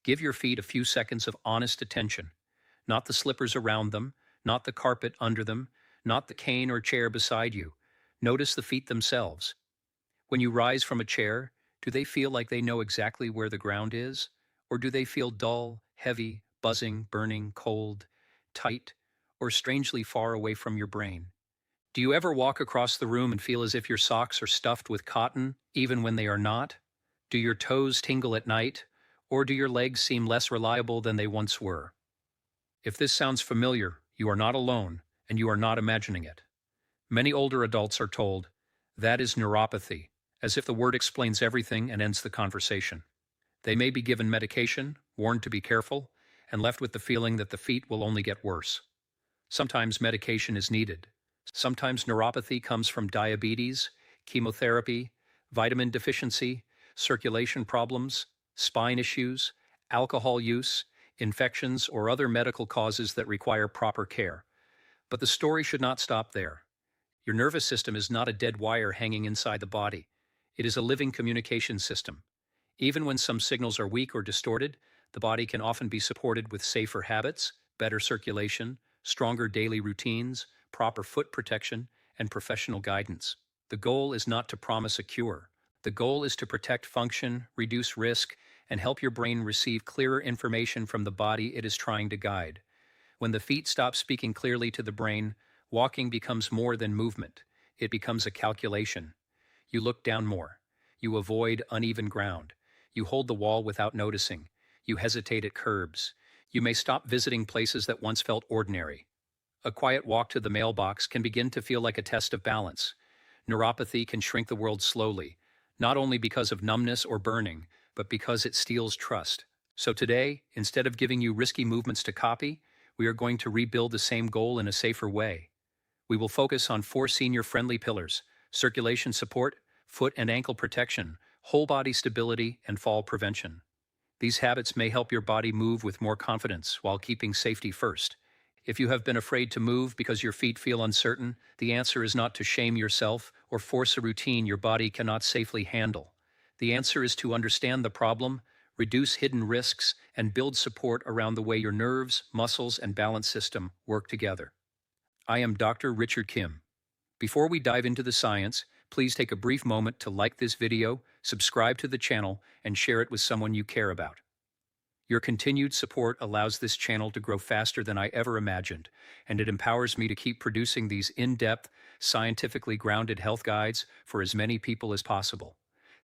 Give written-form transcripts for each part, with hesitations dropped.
Give your feet a few seconds of honest attention. Not the slippers around them, not the carpet under them, not the cane or chair beside you. Notice the feet themselves. When you rise from a chair, do they feel like they know exactly where the ground is? Or do they feel dull, heavy, buzzing, burning, cold, tight, or strangely far away from your brain? Do you ever walk across the room and feel as if your socks are stuffed with cotton, even when they are not? Do your toes tingle at night, or do your legs seem less reliable than they once were? If this sounds familiar, you are not alone, and you are not imagining it. Many older adults are told, "That is neuropathy," as if the word explains everything and ends the conversation. They may be given medication, warned to be careful, and left with the feeling that the feet will only get worse. Sometimes medication is needed. Sometimes neuropathy comes from diabetes, chemotherapy, vitamin deficiency, circulation problems, spine issues, alcohol use, infections, or other medical causes that require proper care. But the story should not stop there. Your nervous system is not a dead wire hanging inside the body. It is a living communication system. Even when some signals are weak or distorted, the body can often be supported with safer habits, better circulation, stronger daily routines, proper foot protection, and professional guidance. The goal is not to promise a cure. The goal is to protect function, reduce risk, and help your brain receive clearer information from the body it is trying to guide. When the feet stop speaking clearly to the brain, walking becomes more than movement. It becomes a calculation. You look down more. You avoid uneven ground. You hold the wall without noticing. You hesitate at curbs. You may stop visiting places that once felt ordinary. A quiet walk to the mailbox can begin to feel like a test of balance. Neuropathy can shrink the world slowly, not only because of numbness or burning, but because it steals trust. So today, instead of giving you risky movements to copy, we are going to rebuild the same goal in a safer way. We will focus on 4 senior-friendly pillars: circulation support, foot and ankle protection, whole body stability, and fall prevention. These habits may help your body move with more confidence while keeping safety first. If you have been afraid to move because your feet feel uncertain, the answer is not to shame yourself or force a routine your body cannot safely handle. The answer is to understand the problem, reduce hidden risks, and build support around the way your nerves, muscles, and balance system work together. I am Dr. Richard Kim. Before we dive into the science, please take a brief moment to like this video, subscribe to the channel, and share it with someone you care about. Your continued support allows this channel to grow faster than I ever imagined, and it empowers me to keep producing these in-depth, scientifically grounded health guides for as many people as possible.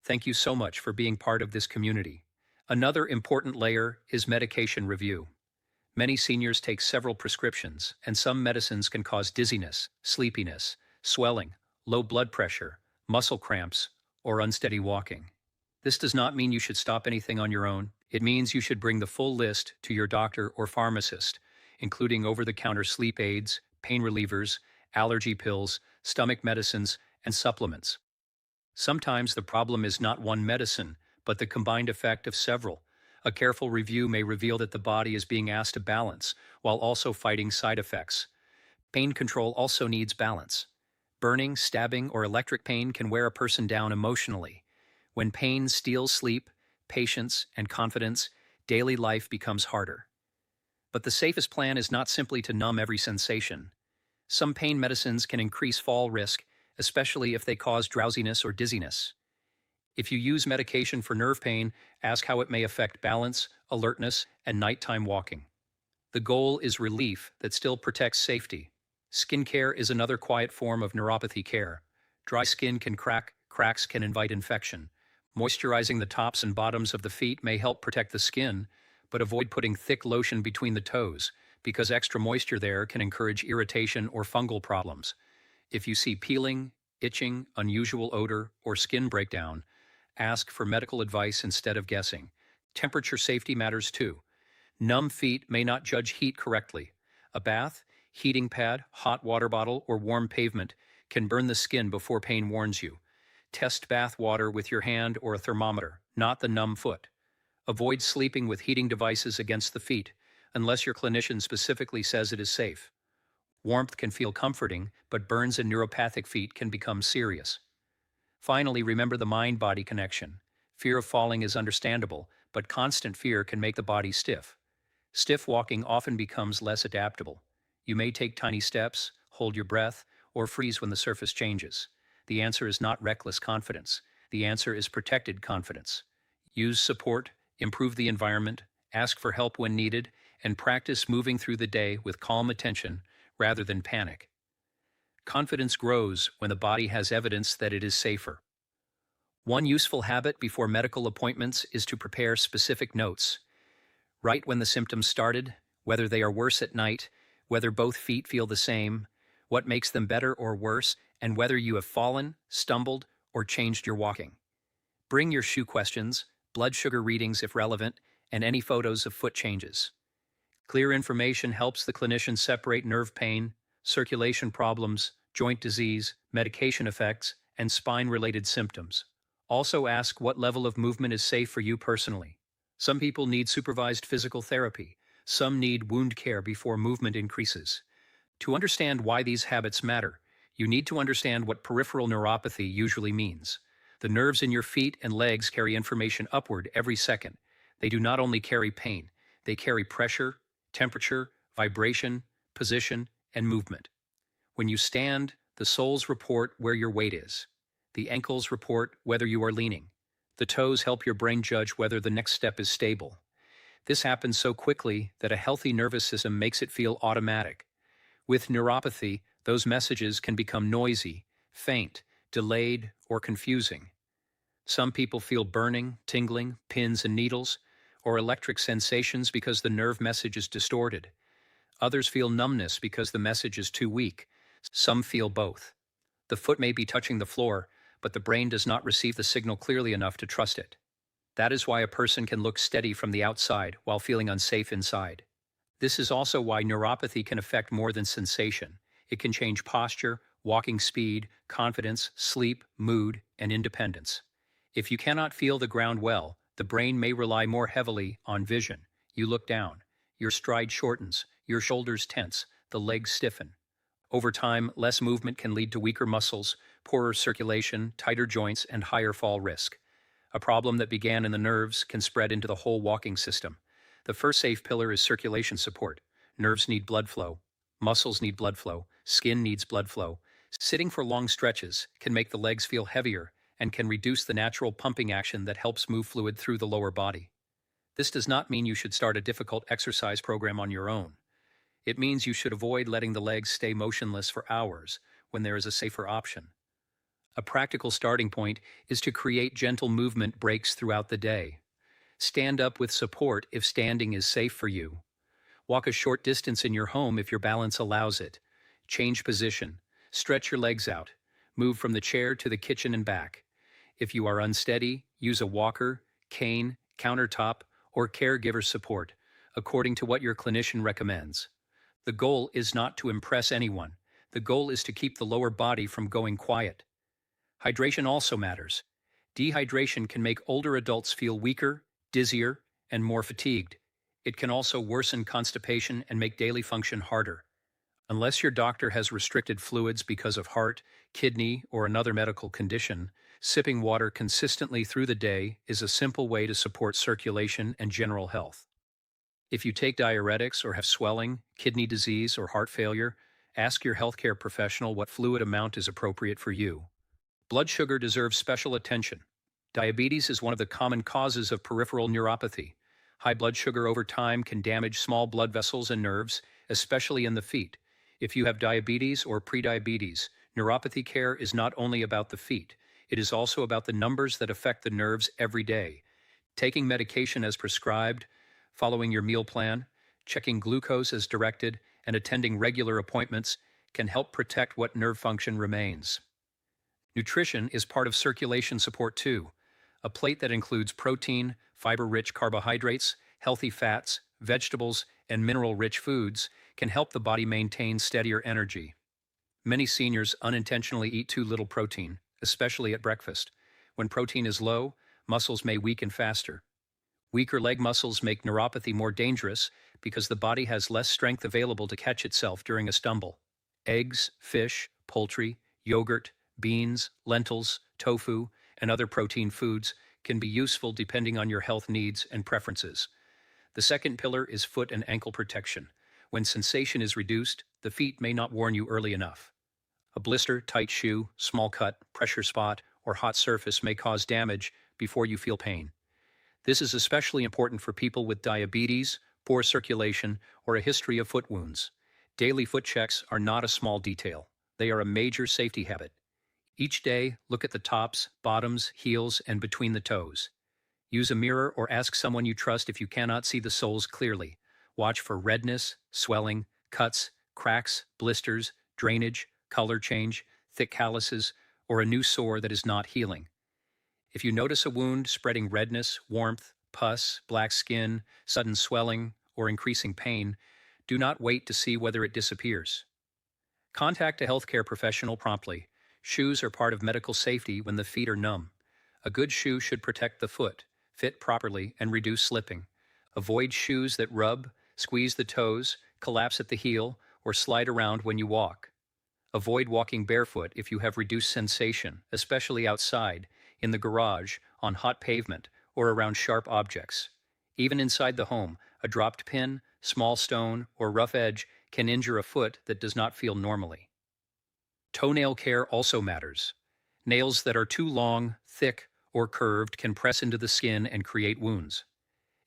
Thank you so much for being part of this community. Another important layer is medication review. Many seniors take several prescriptions, and some medicines can cause dizziness, sleepiness, swelling, low blood pressure, muscle cramps, or unsteady walking. This does not mean you should stop anything on your own. It means you should bring the full list to your doctor or pharmacist, including over-the-counter sleep aids, pain relievers, allergy pills, stomach medicines, and supplements. Sometimes the problem is not one medicine, but the combined effect of several. A careful review may reveal that the body is being asked to balance, while also fighting side effects. Pain control also needs balance. Burning, stabbing, or electric pain can wear a person down emotionally. When pain steals sleep, patience, and confidence, daily life becomes harder. But the safest plan is not simply to numb every sensation. Some pain medicines can increase fall risk, especially if they cause drowsiness or dizziness. If you use medication for nerve pain, ask how it may affect balance, alertness, and nighttime walking. The goal is relief that still protects safety. Skincare is another quiet form of neuropathy care. Dry skin can crack, cracks can invite infection. Moisturizing the tops and bottoms of the feet may help protect the skin, but avoid putting thick lotion between the toes, because extra moisture there can encourage irritation or fungal problems. If you see peeling, itching, unusual odor, or skin breakdown, ask for medical advice instead of guessing. Temperature safety matters too. Numb feet may not judge heat correctly. A bath, heating pad, hot water bottle, or warm pavement can burn the skin before pain warns you. Test bath water with your hand or a thermometer, not the numb foot. Avoid sleeping with heating devices against the feet, unless your clinician specifically says it is safe. Warmth can feel comforting, but burns in neuropathic feet can become serious. Finally, remember the mind-body connection. Fear of falling is understandable, but constant fear can make the body stiff. Stiff walking often becomes less adaptable. You may take tiny steps, hold your breath, or freeze when the surface changes. The answer is not reckless confidence. The answer is protected confidence. Use support, improve the environment, ask for help when needed, and practice moving through the day with calm attention rather than panic. Confidence grows when the body has evidence that it is safer. One useful habit before medical appointments is to prepare specific notes. Write when the symptoms started, whether they are worse at night, whether both feet feel the same, what makes them better or worse, and whether you have fallen, stumbled, or changed your walking. Bring your shoe questions, blood sugar readings if relevant, and any photos of foot changes. Clear information helps the clinician separate nerve pain, circulation problems, joint disease, medication effects, and spine-related symptoms. Also ask what level of movement is safe for you personally. Some people need supervised physical therapy. Some need wound care before movement increases. To understand why these habits matter, you need to understand what peripheral neuropathy usually means. The nerves in your feet and legs carry information upward every second. They do not only carry pain, they carry pressure, temperature, vibration, position, and movement. When you stand, the soles report where your weight is. The ankles report whether you are leaning. The toes help your brain judge whether the next step is stable. This happens so quickly that a healthy nervous system makes it feel automatic. With neuropathy, those messages can become noisy, faint, delayed, or confusing. Some people feel burning, tingling, pins and needles, or electric sensations because the nerve message is distorted. Others feel numbness because the message is too weak. Some feel both. The foot may be touching the floor, but the brain does not receive the signal clearly enough to trust it. That is why a person can look steady from the outside while feeling unsafe inside. This is also why neuropathy can affect more than sensation. It can change posture, walking speed, confidence, sleep, mood, and independence. If you cannot feel the ground well, the brain may rely more heavily on vision. You look down. Your stride shortens. Your shoulders tense. The legs stiffen. Over time, less movement can lead to weaker muscles, poorer circulation, tighter joints, and higher fall risk. A problem that began in the nerves can spread into the whole walking system. The first safe pillar is circulation support. Nerves need blood flow. Muscles need blood flow. Skin needs blood flow. Sitting for long stretches can make the legs feel heavier and can reduce the natural pumping action that helps move fluid through the lower body. This does not mean you should start a difficult exercise program on your own. It means you should avoid letting the legs stay motionless for hours when there is a safer option. A practical starting point is to create gentle movement breaks throughout the day. Stand up with support if standing is safe for you. Walk a short distance in your home if your balance allows it. Change position. Stretch your legs out. Move from the chair to the kitchen and back. If you are unsteady, use a walker, cane, countertop, or caregiver support, according to what your clinician recommends. The goal is not to impress anyone. The goal is to keep the lower body from going quiet. Hydration also matters. Dehydration can make older adults feel weaker, dizzier, and more fatigued. It can also worsen constipation and make daily function harder. Unless your doctor has restricted fluids because of heart, kidney, or another medical condition, sipping water consistently through the day is a simple way to support circulation and general health. If you take diuretics or have swelling, kidney disease, or heart failure, ask your healthcare professional what fluid amount is appropriate for you. Blood sugar deserves special attention. Diabetes is one of the common causes of peripheral neuropathy. High blood sugar over time can damage small blood vessels and nerves, especially in the feet. If you have diabetes or prediabetes, neuropathy care is not only about the feet, it is also about the numbers that affect the nerves every day. Taking medication as prescribed, following your meal plan, checking glucose as directed, and attending regular appointments can help protect what nerve function remains. Nutrition is part of circulation support too. A plate that includes protein, fiber-rich carbohydrates, healthy fats, vegetables, and mineral-rich foods can help the body maintain steadier energy. Many seniors unintentionally eat too little protein, especially at breakfast. When protein is low, muscles may weaken faster. Weaker leg muscles make neuropathy more dangerous because the body has less strength available to catch itself during a stumble. Eggs, fish, poultry, yogurt, beans, lentils, tofu, and other protein foods can be useful depending on your health needs and preferences. The second pillar is foot and ankle protection. When sensation is reduced, the feet may not warn you early enough. A blister, tight shoe, small cut, pressure spot, or hot surface may cause damage before you feel pain. This is especially important for people with diabetes, poor circulation, or a history of foot wounds. Daily foot checks are not a small detail. They are a major safety habit. Each day, look at the tops, bottoms, heels, and between the toes. Use a mirror or ask someone you trust if you cannot see the soles clearly. Watch for redness, swelling, cuts, cracks, blisters, drainage, color change, thick calluses, or a new sore that is not healing. If you notice a wound spreading redness, warmth, pus, black skin, sudden swelling, or increasing pain, do not wait to see whether it disappears. Contact a healthcare professional promptly. Shoes are part of medical safety when the feet are numb. A good shoe should protect the foot, fit properly, and reduce slipping. Avoid shoes that rub, squeeze the toes, collapse at the heel, or slide around when you walk. Avoid walking barefoot if you have reduced sensation, especially outside, in the garage, on hot pavement, or around sharp objects. Even inside the home, a dropped pin, small stone, or rough edge can injure a foot that does not feel normally. Toenail care also matters. Nails that are too long, thick, or curved can press into the skin and create wounds.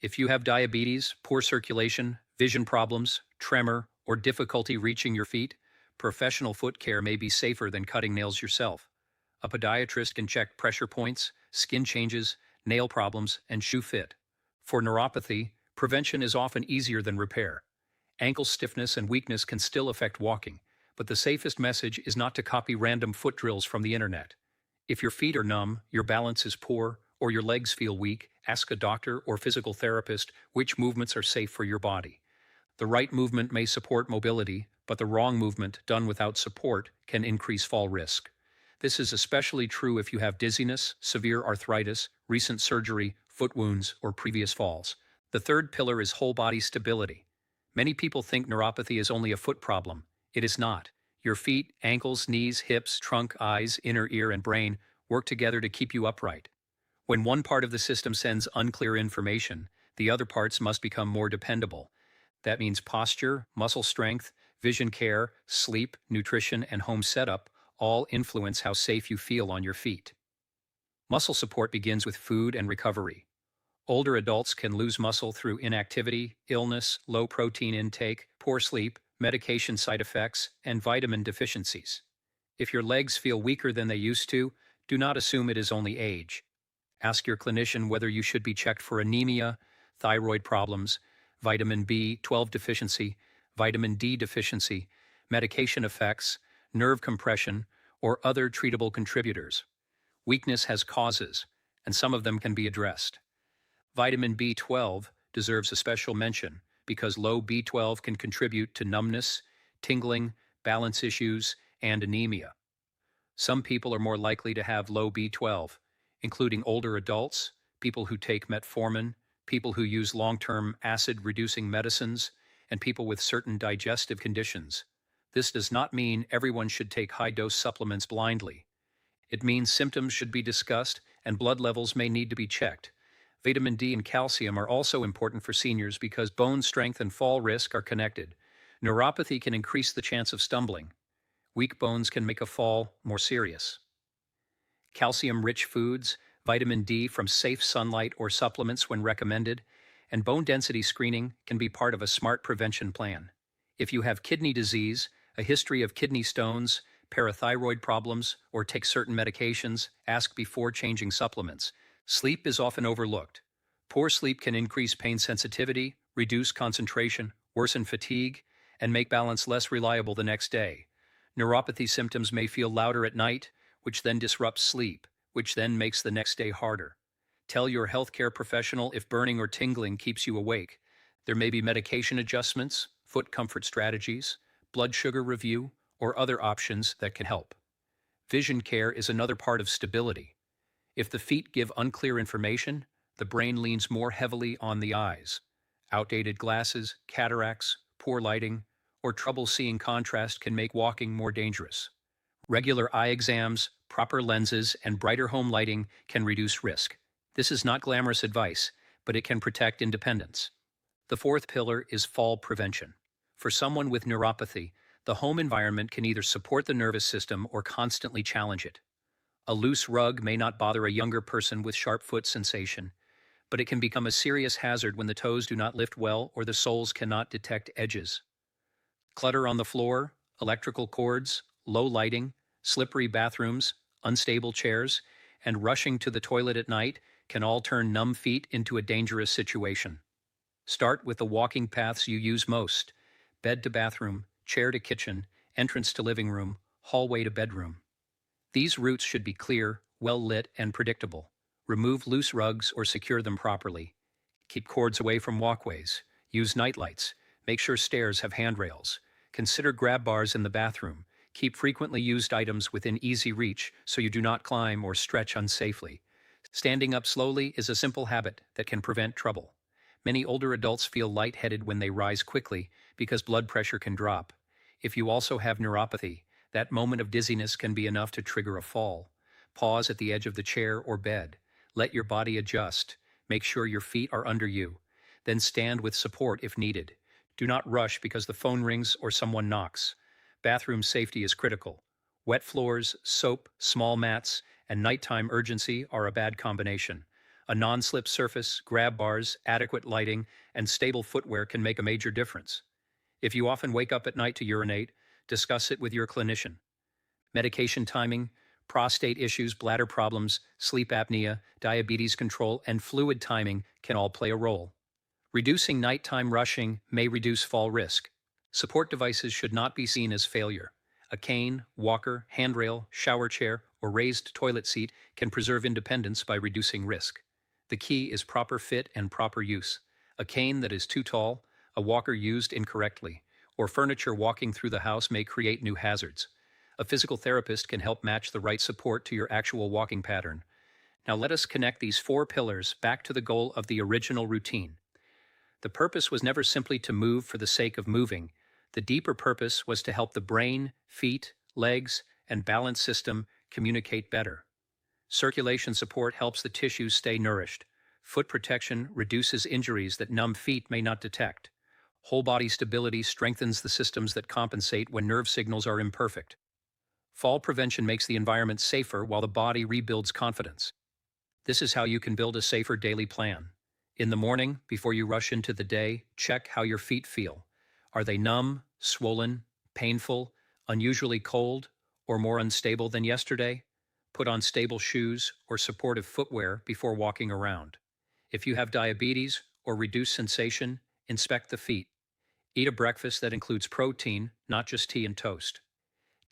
If you have diabetes, poor circulation, vision problems, tremor, or difficulty reaching your feet, professional foot care may be safer than cutting nails yourself. A podiatrist can check pressure points, skin changes, nail problems, and shoe fit. For neuropathy, prevention is often easier than repair. Ankle stiffness and weakness can still affect walking, but the safest message is not to copy random foot drills from the internet. If your feet are numb, your balance is poor, or your legs feel weak, ask a doctor or physical therapist which movements are safe for your body. The right movement may support mobility, but the wrong movement done without support can increase fall risk. This is especially true if you have dizziness, severe arthritis, recent surgery, foot wounds, or previous falls. The third pillar is whole body stability. Many people think neuropathy is only a foot problem. It is not. Your feet, ankles, knees, hips, trunk, eyes, inner ear, and brain work together to keep you upright. When one part of the system sends unclear information, the other parts must become more dependable. That means posture, muscle strength, vision care, sleep, nutrition, and home setup all influence how safe you feel on your feet. Muscle support begins with food and recovery. Older adults can lose muscle through inactivity, illness, low protein intake, poor sleep, medication side effects, and vitamin deficiencies. If your legs feel weaker than they used to, do not assume it is only age. Ask your clinician whether you should be checked for anemia, thyroid problems, vitamin B12 deficiency, vitamin D deficiency, medication effects, nerve compression, or other treatable contributors. Weakness has causes, and some of them can be addressed. Vitamin B12 deserves a special mention because low B12 can contribute to numbness, tingling, balance issues, and anemia. Some people are more likely to have low B12, including older adults, people who take metformin, people who use long-term acid-reducing medicines, and people with certain digestive conditions. This does not mean everyone should take high-dose supplements blindly. It means symptoms should be discussed and blood levels may need to be checked. Vitamin D and calcium are also important for seniors because bone strength and fall risk are connected. Neuropathy can increase the chance of stumbling. Weak bones can make a fall more serious. Calcium-rich foods, vitamin D from safe sunlight or supplements when recommended, and bone density screening can be part of a smart prevention plan. If you have kidney disease, a history of kidney stones, parathyroid problems, or take certain medications, ask before changing supplements. Sleep is often overlooked. Poor sleep can increase pain sensitivity, reduce concentration, worsen fatigue, and make balance less reliable the next day. Neuropathy symptoms may feel louder at night, which then disrupts sleep, which then makes the next day harder. Tell your healthcare professional if burning or tingling keeps you awake. There may be medication adjustments, foot comfort strategies, blood sugar review, or other options that can help. Vision care is another part of stability. If the feet give unclear information, the brain leans more heavily on the eyes. Outdated glasses, cataracts, poor lighting, or trouble seeing contrast can make walking more dangerous. Regular eye exams, proper lenses, and brighter home lighting can reduce risk. This is not glamorous advice, but it can protect independence. The fourth pillar is fall prevention. For someone with neuropathy, the home environment can either support the nervous system or constantly challenge it. A loose rug may not bother a younger person with sharp foot sensation, but it can become a serious hazard when the toes do not lift well or the soles cannot detect edges. Clutter on the floor, electrical cords, low lighting, slippery bathrooms, unstable chairs, and rushing to the toilet at night can all turn numb feet into a dangerous situation. Start with the walking paths you use most: bed to bathroom, chair to kitchen, entrance to living room, hallway to bedroom. These routes should be clear, well lit, and predictable. Remove loose rugs or secure them properly. Keep cords away from walkways. Use nightlights. Make sure stairs have handrails. Consider grab bars in the bathroom. Keep frequently used items within easy reach so you do not climb or stretch unsafely. Standing up slowly is a simple habit that can prevent trouble. Many older adults feel lightheaded when they rise quickly because blood pressure can drop. If you also have neuropathy, that moment of dizziness can be enough to trigger a fall. Pause at the edge of the chair or bed. Let your body adjust. Make sure your feet are under you. Then stand with support if needed. Do not rush because the phone rings or someone knocks. Bathroom safety is critical. Wet floors, soap, small mats, and nighttime urgency are a bad combination. A non-slip surface, grab bars, adequate lighting, and stable footwear can make a major difference. If you often wake up at night to urinate, discuss it with your clinician. Medication timing, prostate issues, bladder problems, sleep apnea, diabetes control, and fluid timing can all play a role. Reducing nighttime rushing may reduce fall risk. Support devices should not be seen as failure. A cane, walker, handrail, shower chair, or raised toilet seat can preserve independence by reducing risk. The key is proper fit and proper use. A cane that is too tall, a walker used incorrectly, or furniture walking through the house may create new hazards. A physical therapist can help match the right support to your actual walking pattern. Now let us connect these four pillars back to the goal of the original routine. The purpose was never simply to move for the sake of moving. The deeper purpose was to help the brain, feet, legs, and balance system communicate better. Circulation support helps the tissues stay nourished. Foot protection reduces injuries that numb feet may not detect. Whole body stability strengthens the systems that compensate when nerve signals are imperfect. Fall prevention makes the environment safer while the body rebuilds confidence. This is how you can build a safer daily plan. In the morning, before you rush into the day, check how your feet feel. Are they numb, swollen, painful, unusually cold, or more unstable than yesterday? Put on stable shoes or supportive footwear before walking around. If you have diabetes or reduced sensation, inspect the feet. Eat a breakfast that includes protein, not just tea and toast.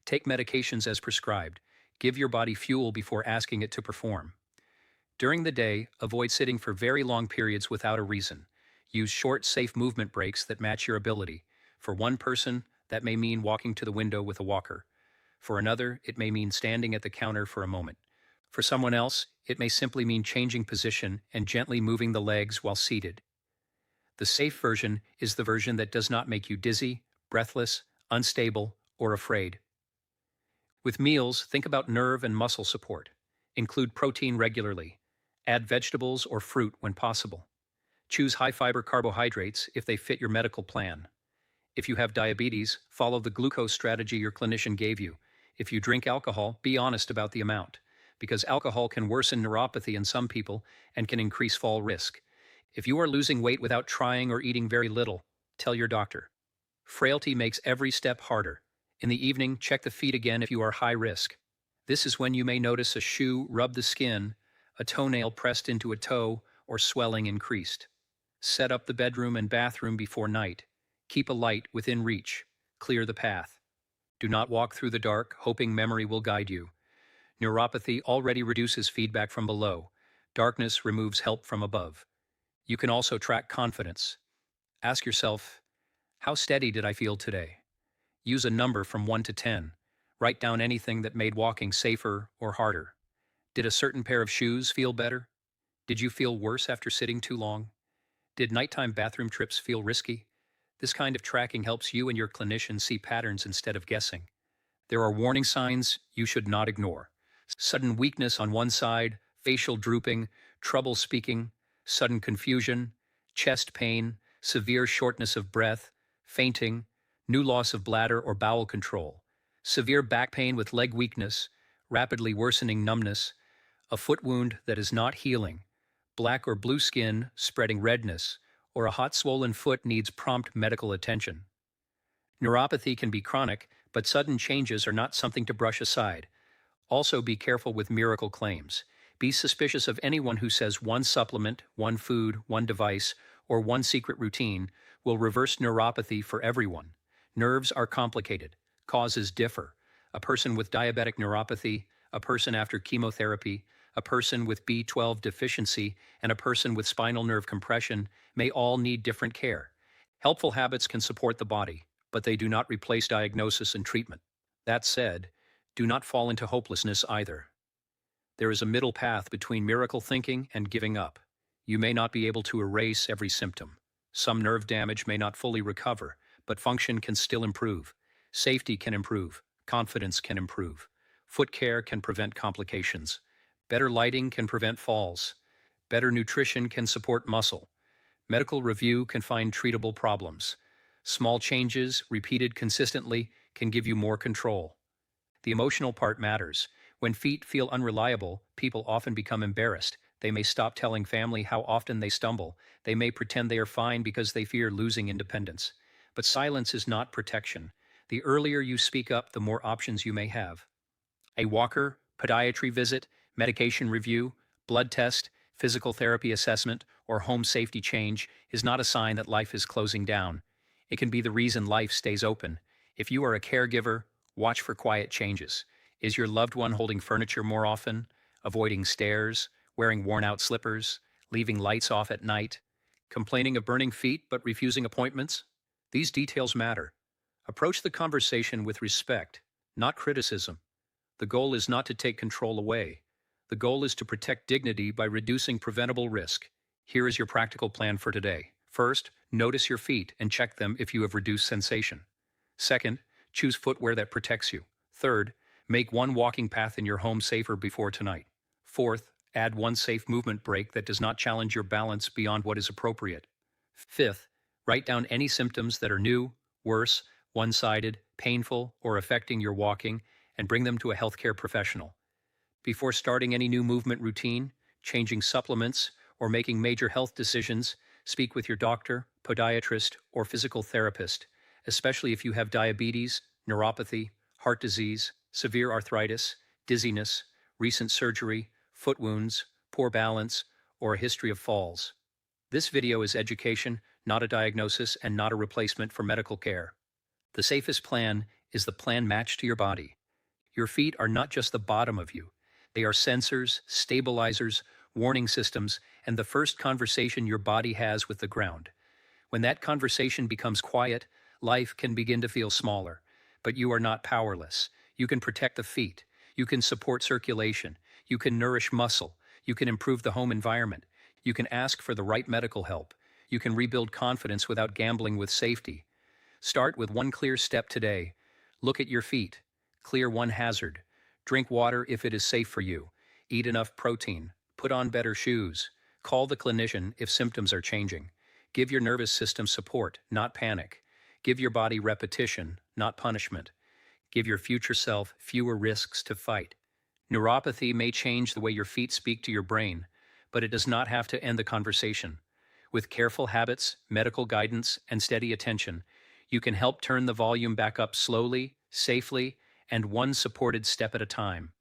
Take medications as prescribed. Give your body fuel before asking it to perform. During the day, avoid sitting for very long periods without a reason. Use short, safe movement breaks that match your ability. For one person, that may mean walking to the window with a walker. For another, it may mean standing at the counter for a moment. For someone else, it may simply mean changing position and gently moving the legs while seated. The safe version is the version that does not make you dizzy, breathless, unstable, or afraid. With meals, think about nerve and muscle support. Include protein regularly. Add vegetables or fruit when possible. Choose high-fiber carbohydrates if they fit your medical plan. If you have diabetes, follow the glucose strategy your clinician gave you. If you drink alcohol, be honest about the amount, because alcohol can worsen neuropathy in some people and can increase fall risk. If you are losing weight without trying or eating very little, tell your doctor. Frailty makes every step harder. In the evening, check the feet again if you are high risk. This is when you may notice a shoe rub the skin, a toenail pressed into a toe, or swelling increased. Set up the bedroom and bathroom before night. Keep a light within reach. Clear the path. Do not walk through the dark, hoping memory will guide you. Neuropathy already reduces feedback from below. Darkness removes help from above. You can also track confidence. Ask yourself, how steady did I feel today? Use a number from 1 to 10. Write down anything that made walking safer or harder. Did a certain pair of shoes feel better? Did you feel worse after sitting too long? Did nighttime bathroom trips feel risky? This kind of tracking helps you and your clinician see patterns instead of guessing. There are warning signs you should not ignore. Sudden weakness on one side, facial drooping, trouble speaking, sudden confusion, chest pain, severe shortness of breath, fainting, new loss of bladder or bowel control, severe back pain with leg weakness, rapidly worsening numbness, a foot wound that is not healing, black or blue skin spreading redness, or a hot swollen foot needs prompt medical attention. Neuropathy can be chronic, but sudden changes are not something to brush aside. Also, be careful with miracle claims. Be suspicious of anyone who says one supplement, one food, one device, or one secret routine will reverse neuropathy for everyone. Nerves are complicated. Causes differ. A person with diabetic neuropathy, a person after chemotherapy, a person with B12 deficiency, and a person with spinal nerve compression may all need different care. Helpful habits can support the body, but they do not replace diagnosis and treatment. That said, do not fall into hopelessness either. There is a middle path between miracle thinking and giving up. You may not be able to erase every symptom. Some nerve damage may not fully recover, but function can still improve. Safety can improve. Confidence can improve. Foot care can prevent complications. Better lighting can prevent falls. Better nutrition can support muscle. Medical review can find treatable problems. Small changes, repeated consistently, can give you more control. The emotional part matters. When feet feel unreliable, people often become embarrassed. They may stop telling family how often they stumble. They may pretend they are fine because they fear losing independence. But silence is not protection. The earlier you speak up, the more options you may have. A walker, podiatry visit, medication review, blood test, physical therapy assessment, or home safety change is not a sign that life is closing down. It can be the reason life stays open. If you are a caregiver, watch for quiet changes. Is your loved one holding furniture more often, avoiding stairs, wearing worn-out slippers, leaving lights off at night, complaining of burning feet but refusing appointments? These details matter. Approach the conversation with respect, not criticism. The goal is not to take control away. The goal is to protect dignity by reducing preventable risk. Here is your practical plan for today. First, notice your feet and check them if you have reduced sensation. Second, choose footwear that protects you. Third, make one walking path in your home safer before tonight. Fourth, add one safe movement break that does not challenge your balance beyond what is appropriate. Fifth, write down any symptoms that are new, worse, one-sided, painful, or affecting your walking, and bring them to a healthcare professional. Before starting any new movement routine, changing supplements, or making major health decisions, speak with your doctor, podiatrist, or physical therapist, especially if you have diabetes, neuropathy, heart disease, severe arthritis, dizziness, recent surgery, foot wounds, poor balance, or a history of falls. This video is education, not a diagnosis, and not a replacement for medical care. The safest plan is the plan matched to your body. Your feet are not just the bottom of you. They are sensors, stabilizers, warning systems, and the first conversation your body has with the ground. When that conversation becomes quiet, life can begin to feel smaller. But you are not powerless. You can protect the feet. You can support circulation. You can nourish muscle. You can improve the home environment. You can ask for the right medical help. You can rebuild confidence without gambling with safety. Start with one clear step today. Look at your feet. Clear one hazard. Drink water if it is safe for you. Eat enough protein. Put on better shoes. Call the clinician if symptoms are changing. Give your nervous system support, not panic. Give your body repetition, not punishment. Give your future self fewer risks to fight. Neuropathy may change the way your feet speak to your brain, but it does not have to end the conversation. With careful habits, medical guidance, and steady attention, you can help turn the volume back up slowly, safely, and one supported step at a time.